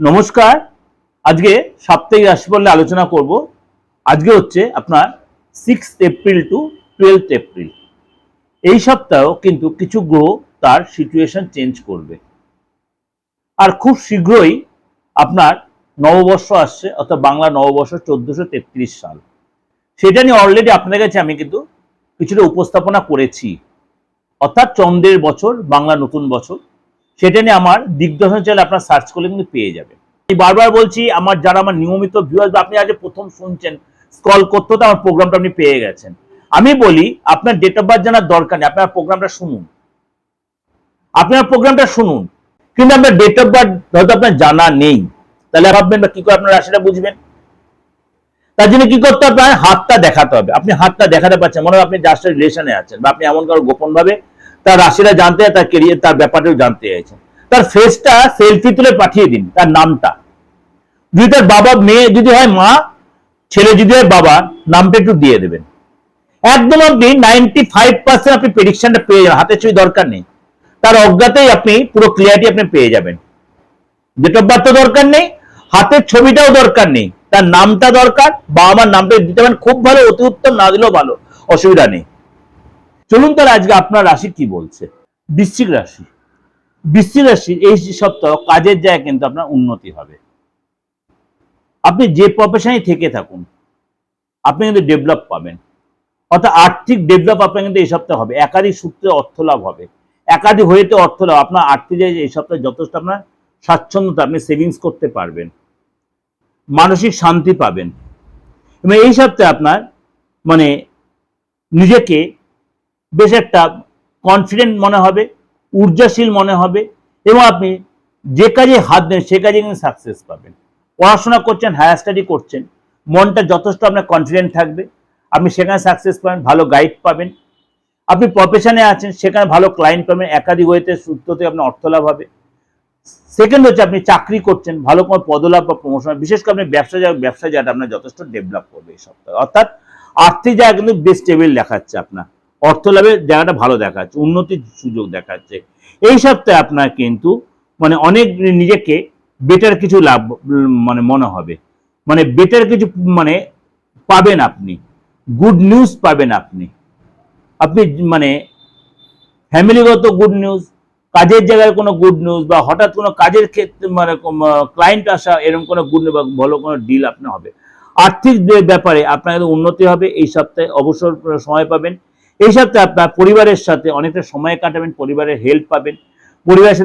নমস্কার। আজকে সাপ্তাহিক রাশিফল নিয়ে আলোচনা করব। আজকে হচ্ছে আপনার 6 এপ্রিল টু 12 এপ্রিল। এই সপ্তাহ কিন্তু কিছু গ্রহ তার সিচুয়েশন চেঞ্জ করবে, আর খুব শীঘ্রই আপনার নববর্ষ আসছে, অর্থাৎ বাংলা নববর্ষ 1433 সাল। সেটা নিয়ে অলরেডি আপনাদের কাছে আমি কিন্তু কিছুটা উপস্থাপনা করেছি, অর্থাৎ চন্দ্রের বছর, বাংলা নতুন বছর। সেটা নিয়ে আমার দিগদর্শন চ্যানেল আপনার সার্চ করলে কিন্তু পেয়ে যাবে। আমি বারবার বলছি, যারা আমার নিয়মিত ভিউয়ার্স, আপনি আজ প্রথম শুনছেন, স্ক্রল করতে হতে আমার প্রোগ্রামটা আপনি পেয়ে গেছেন। আমি বলি, আপনার ডেট অফ বার্থ জানার দরকার নেই, আপনার প্রোগ্রামটা শুনুন, কিন্তু আপনার ডেট অফ বার্থ হয়তো আপনার জানা নেই, তাহলে ভাববেন বা কি করে আপনার রাশিটা বুঝবেন? তার জন্য কি করতে হবে? হাতটা দেখাতে হবে। আপনি হাতটা দেখাতে পারছেন, মনে হয় আপনি যার সাথে রিলেশনে আছেন, বা আপনি এমন কারো গোপন ভাবে তার রাশিটা জানতে, তার কেরিয়ার, তার ব্যাপারটাও জানতে চাইছেন। তার ফেসটা সেলফি তুলে পাঠিয়ে দিন, তার নামটা। যদি তার বাবা, মেয়ে যদি হয় মা, ছেলে যদি হয় বাবা, নামটা একটু দিয়ে দেবেন। একদম আপনি 95% আপনি প্রেডিকশনটা পেয়ে যাবেন, হাতের ছবি দরকার নেই, তার অজ্ঞাতেই আপনি পুরো ক্লিয়ারিটি আপনি পেয়ে যাবেন। ডেট অফ বার্থ দরকার নেই, হাতের ছবিটাও দরকার নেই, তার নামটা দরকার। বাবা মার নামটা দিতে পারেন, খুব ভালো, অতি উত্তম, না দিলেও ভালো, অসুবিধা নেই। চলুন তাহলে আজকে আপনার রাশি কি বলছে। বৃশ্চিক রাশি। বৃশ্চিক রাশির এই সপ্তাহ কাজের জায়গায় কিন্তু আপনার উন্নতি হবে। আপনি যে প্রফেশনে থেকে থাকুন, আপনি কিন্তু ডেভেলপ পাবেন, অর্থাৎ আর্থিক ডেভেলপ আপনার কিন্তু এই সপ্তাহে হবে। একাধিক সূত্রে অর্থ লাভ হবে, একাধিক হয়েতে অর্থ লাভ। আপনার আর্থিক এই সপ্তাহে যথেষ্ট আপনার স্বাচ্ছন্দ্যতা, আপনি সেভিংস করতে পারবেন, মানসিক শান্তি পাবেন। এবং এই সপ্তাহে আপনার নিজেকে বেশ একটা কনফিডেন্ট মনে হবে, ঊর্জাশীল মনে হবে, এবং আপনি যে কাজে হাত দেন সে কাজে কিন্তু সাকসেস পাবেন। পড়াশোনা করছেন, হায়ার স্টাডি করছেন, মনটা যথেষ্ট আপনার কনফিডেন্ট থাকবে, আপনি সেখানে সাকসেস পাবেন, ভালো গাইড পাবেন। আপনি প্রফেশনে আছেন, সেখানে ভালো ক্লায়েন্ট পাবেন, একাধিক ওয়েতে সূত্র থেকে আপনার অর্থ লাভ হবে। সেকেন্ড হচ্ছে, আপনি চাকরি করছেন, ভালো কোনো পদলাভ বা প্রমোশন, বিশেষ করে আপনি ব্যবসা জায়গাটা আপনার যথেষ্ট ডেভেলপ করবে এই সপ্তাহে। অর্থাৎ আর্থিক জায়গা কিন্তু বেশ স্টেবল দেখাচ্ছে, আপনার অর্থ লাভের জায়গাটা ভালো দেখাচ্ছে, উন্নতির সুযোগ দেখাচ্ছে। এই সপ্তাহে আপনার কিন্তু অনেক নিজেকে বেটার কিছু লাভ মনে হবে, বেটার কিছু পাবেন আপনি, গুড নিউজ পাবেন আপনি ফ্যামিলিগত গুড নিউজ, কাজের জায়গায় কোনো গুড নিউজ, বা হঠাৎ কোনো কাজের ক্ষেত্রে ক্লায়েন্ট আসা, এরকম কোনো গুড নিউজ বা ভালো কোনো ডিল আপনার হবে। আর্থিক ব্যাপারে আপনার উন্নতি হবে এই সপ্তাহে, অবসর সময় পাবেন। এই সপ্তাহে আপনার পরিবারের সাথে অনেকটা সময় কাটাবেন, পরিবারের হেল্প পাবেন, পরিবারের সাথে